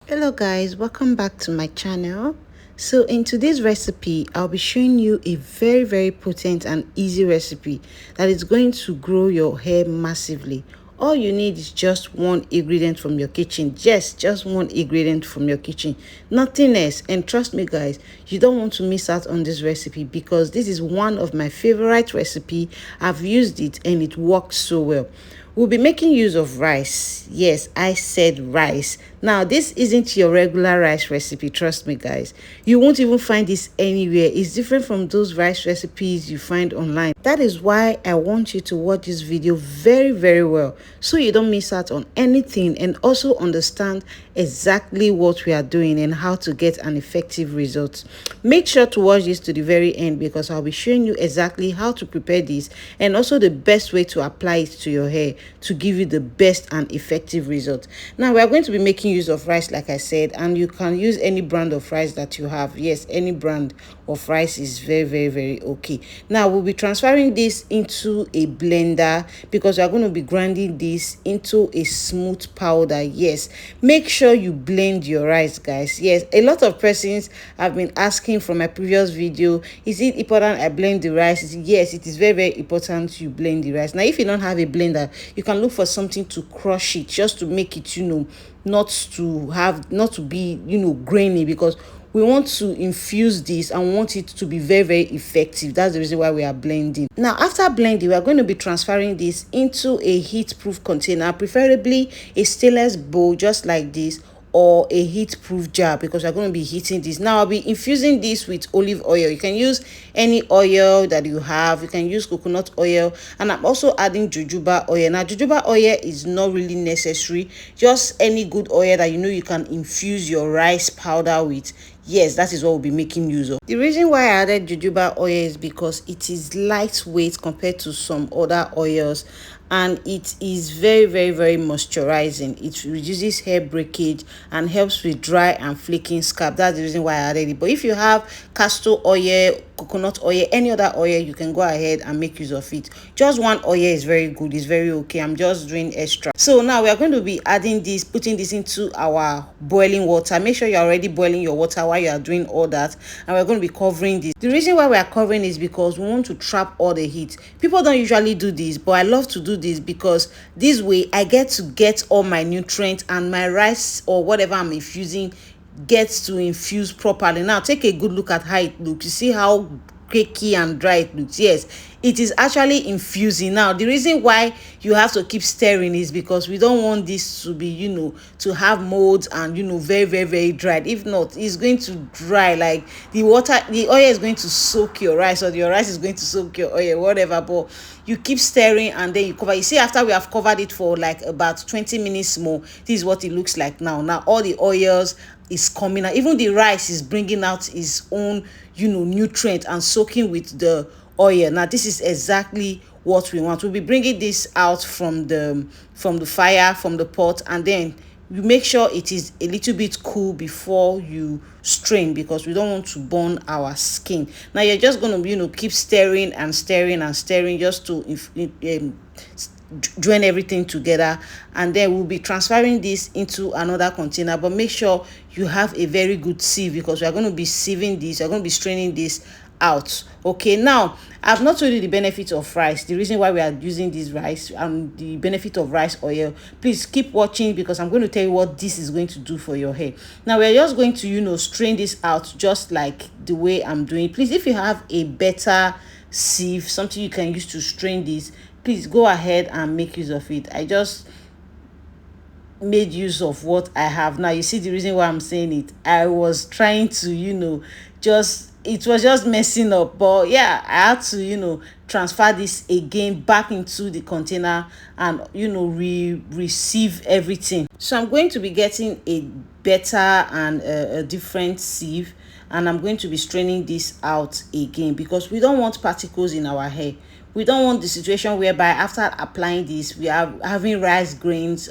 Hello guys, welcome back to my channel. So in today's recipe, I'll be showing you a very potent and easy recipe that is going to grow your hair massively. All you need is just one ingredient from your kitchen. Yes, just one ingredient from your kitchen, nothing else. And trust me guys, you don't want to miss out on this recipe because this is one of my favorite recipe. I've used it and it works so well. We'll be making use of rice. Yes, I said rice. Now, this isn't your regular rice recipe, trust me, guys. You won't even find this anywhere. It's different from those rice recipes you find online. That is why I want you to watch this video very well so you don't miss out on anything and also understand exactly what we are doing and how to get an effective result. Make sure to watch this to the very end because I'll be showing you exactly how to prepare this and also the best way to apply it to your hair to give you the best and effective result. Now we are going to be making use of rice like I said, and you can use any brand of rice that you have. Yes, any brand of rice is very okay. Now we'll be transferring this into a blender because we are going to be grinding this into a smooth powder. Yes, make sure you blend your rice guys. Yes, a lot of persons have been asking from my previous video, is it important I blend the rice? Yes, it is very important you blend the rice. Now if you don't have a blender, you can look for something to crush it just to make it not to be grainy, because we want to infuse this and want it to be very effective. That's the reason why we are blending. Now after blending, we are going to be transferring this into a heat-proof container, preferably a stainless bowl just like this, or a heat-proof jar, because we're going to be heating this. Now I'll be infusing this with olive oil. You can use any oil that you have. You can use coconut oil, and I'm also adding jojoba oil. Now jojoba oil is not really necessary, just any good oil that you can infuse your rice powder with. Yes, that is what we'll be making use of. The reason why I added jojoba oil is because it is lightweight compared to some other oils, and it is very moisturizing. It reduces hair breakage and helps with dry and flaking scalp. That's the reason why I added it. But if you have castor oil, coconut oil, any other oil, you can go ahead and make use of it. Just one oil is very good, it's very okay. I'm just doing extra. So now we are going to be adding this, putting this into our boiling water. Make sure you're already boiling your water while you are doing all that, and we're going to be covering this. The reason why we are covering is because we want to trap all the heat. People don't usually do this, but I love to do this because this way I get all my nutrients, and my rice or whatever I'm infusing gets to infuse properly. Now take a good look at how it looks. You see how cakey and dry it looks? Yes, it is actually infusing. Now the reason why you have to keep stirring is because we don't want this to be to have molds and very dried. If not, it's going to dry. Like the oil is going to soak your rice, or your rice is going to soak your oil, whatever. But you keep stirring and then you cover. You see, after we have covered it for like about 20 minutes more, this is what it looks like now all the oils is coming out. Even the rice is bringing out its own nutrient and soaking with the oil. Now this is exactly what we want. We'll be bringing this out from the fire, from the pot, and then you make sure it is a little bit cool before you strain, because we don't want to burn our skin. Now you're just going to keep stirring and stirring just to join everything together, and then we'll be transferring this into another container. But make sure you have a very good sieve, because we are going to be sieving this, we're going to be straining this out. Okay, now I've not told you the benefit of rice, the reason why we are using this rice, and the benefit of rice oil. Please keep watching, because I'm going to tell you what this is going to do for your hair. Now we're just going to strain this out just like the way I'm doing. Please, if you have a better sieve, something you can use to strain this, please go ahead and make use of it. I just made use of what I have. Now you see the reason why I'm saying it. I was trying to it was just messing up, but yeah, I had to transfer this again back into the container and receive everything. So I'm going to be getting a better and a different sieve, and I'm going to be straining this out again, because we don't want particles in our hair. We don't want the situation whereby after applying this we are having rice grains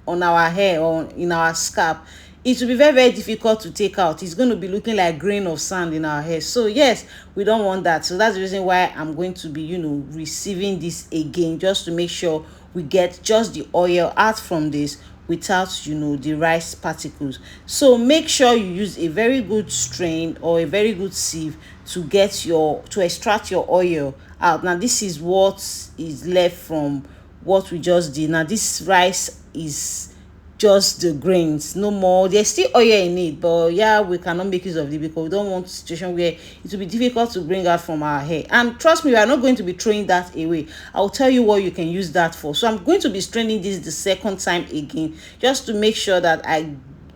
on our hair or in our scalp. It will be very difficult to take out. It's going to be looking like grain of sand in our hair. So yes, we don't want that. So that's the reason why I'm going to be receiving this again, just to make sure we get just the oil out from this without the rice particles. So make sure you use a very good strain or a very good sieve to extract your oil out. Now this is what is left from what we just did. Now this rice is just the grains, no more. There's still oil in it, but yeah, we cannot make use of it because we don't want a situation where it will be difficult to bring out from our hair. And trust me, we are not going to be throwing that away. I'll tell you what you can use that for. So I'm going to be straining this the second time again, just to make sure that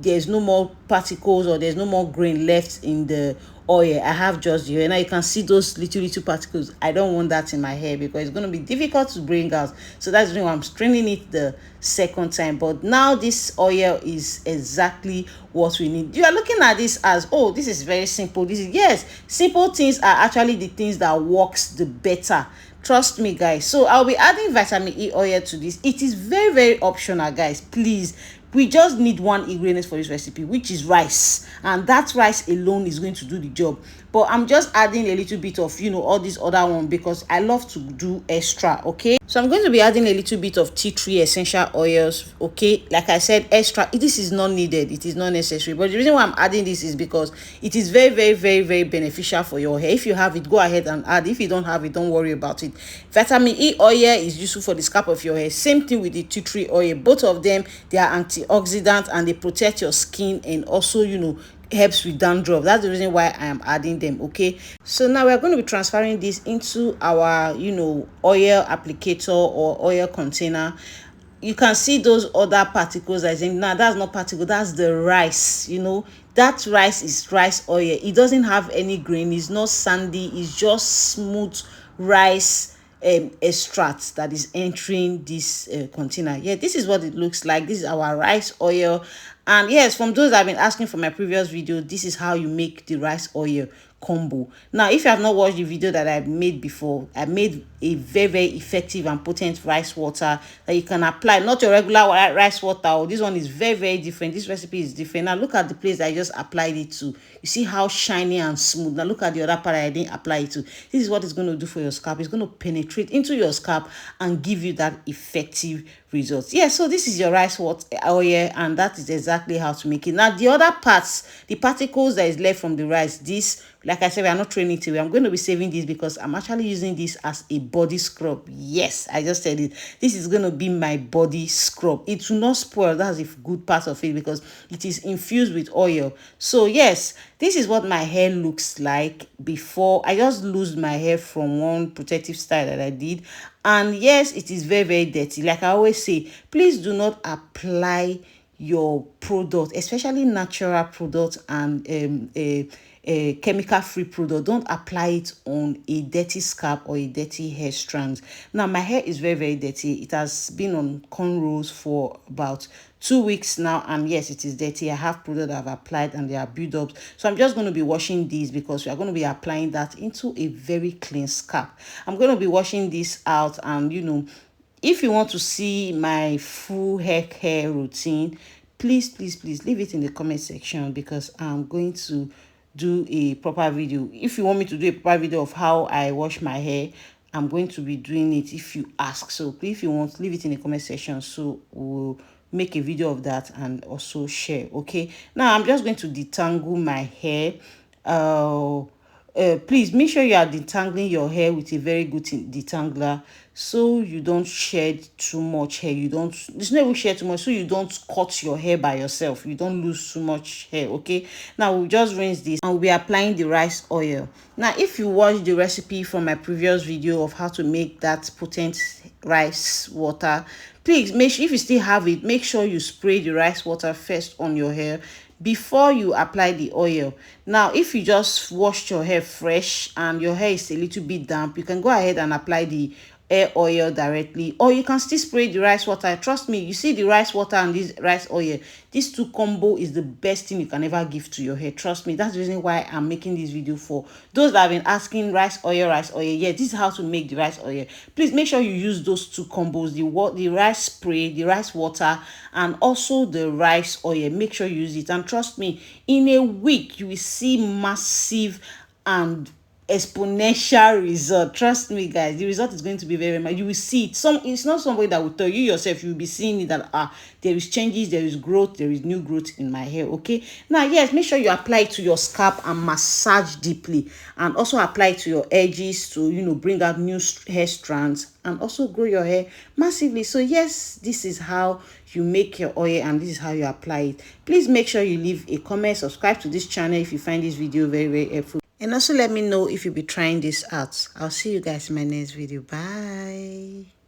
there's no more particles or there's no more grain left in the oil. I have just the oil. Now you can see those little particles. I don't want that in my hair because it's going to be difficult to bring out. So that's the reason why I'm straining it the second time. But now this oil is exactly what we need. You are looking at this as, oh, this is very simple. This is, yes, simple things are actually the things that works the better. Trust me, guys. So I'll be adding vitamin E oil to this. It is very, very optional, guys. Please, we just need one ingredient for this recipe, which is rice, and that rice alone is going to do the job. But I'm just adding a little bit of all these other one because I love to do extra. Okay, so I'm going to be adding a little bit of tea tree essential oils. Okay, like I said, extra. This is not needed, it is not necessary, but the reason why I'm adding this is because it is very, very, very, very beneficial for your hair. If you have it, go ahead and add. If you don't have it, don't worry about it. Vitamin E oil is useful for the scalp of your hair. Same thing with the tea tree oil. Both of them, they are antioxidant and they protect your skin, and also helps with dandruff. That's the reason why I am adding them. Okay, so now we're going to be transferring this into our oil applicator or oil container. You can see those other particles. I think now that's not particle, that's the rice. That rice is rice oil. It doesn't have any grain, it's not sandy, it's just smooth rice extract that is entering this container. Yeah, this is what it looks like. This is our rice oil. And yes, from those that have been asking for my previous video, this is how you make the rice oil combo. Now if you have not watched the video that I made before, I made a very, very effective and potent rice water that you can apply, not your regular rice water. This one is very, very different. This recipe is different. Now look at the place that I just applied it to. You see how shiny and smooth. Now look at the other part I didn't apply it to. This is what it's going to do for your scalp. It's going to penetrate into your scalp and give you that effective results. Yeah, so this is your rice water oil, and that is exactly how to make it. Now the other parts, the particles that is left from the rice, this, like I said, we are not training it away. I'm going to be saving this because I'm actually using this as a body scrub. Yes, I just said it. This is going to be my body scrub. It will not spoil. That's a good part of it because it is infused with oil. So yes, this is what my hair looks like before. I just loosed my hair from one protective style that I did, and yes, it is very, very dirty. Like I always say, please do not apply your product, especially natural product and a chemical free product. Don't apply it on a dirty scalp or a dirty hair strands. Now my hair is very, very dirty. It has been on cornrows for about 2 weeks now, and yes, it is dirty. I have product that I've applied and they are build up, so I'm just going to be washing these because we are going to be applying that into a very clean scalp. I'm going to be washing this out, and if you want to see my full hair care routine, please, please, please leave it in the comment section because I'm going to do a proper video. If you want me to do a proper video of how I wash my hair, I'm going to be doing it if you ask. So if you want, leave it in the comment section, so we'll make a video of that and also share. Okay, now I'm just going to detangle my hair. Please make sure you are detangling your hair with a very good detangler, so you don't shed too much hair. There's no way shed too much, so you don't cut your hair by yourself, you don't lose too much hair. Okay, now we'll just rinse this and we'll be applying the rice oil. Now if you watch the recipe from my previous video of how to make that potent rice water, please make sure, if you still have it, make sure you spray the rice water first on your hair before you apply the oil. Now if you just washed your hair fresh and your hair is a little bit damp, you can go ahead and apply the hair oil directly, or you can still spray the rice water. Trust me, you see the rice water and this rice oil, these two combo is the best thing you can ever give to your hair. Trust me, that's the reason why I'm making this video. For those that have been asking, rice oil, yeah, this is how to make the rice oil. Please make sure you use those two combos, the rice spray, the rice water, and also the rice oil. Make sure you use it, and trust me, in a week you will see massive and exponential result. Trust me, guys, the result is going to be very much, you will see it. It's not somebody that will tell you, yourself you will be seeing it, that there is changes, there is growth, there is new growth in my hair. Okay, now yes, make sure you apply it to your scalp and massage deeply, and also apply it to your edges to bring out new hair strands and also grow your hair massively. So yes, this is how you make your oil and this is how you apply it. Please make sure you leave a comment, subscribe to this channel if you find this video very, very helpful, and also let me know if you'll be trying this out. I'll see you guys in my next video. Bye.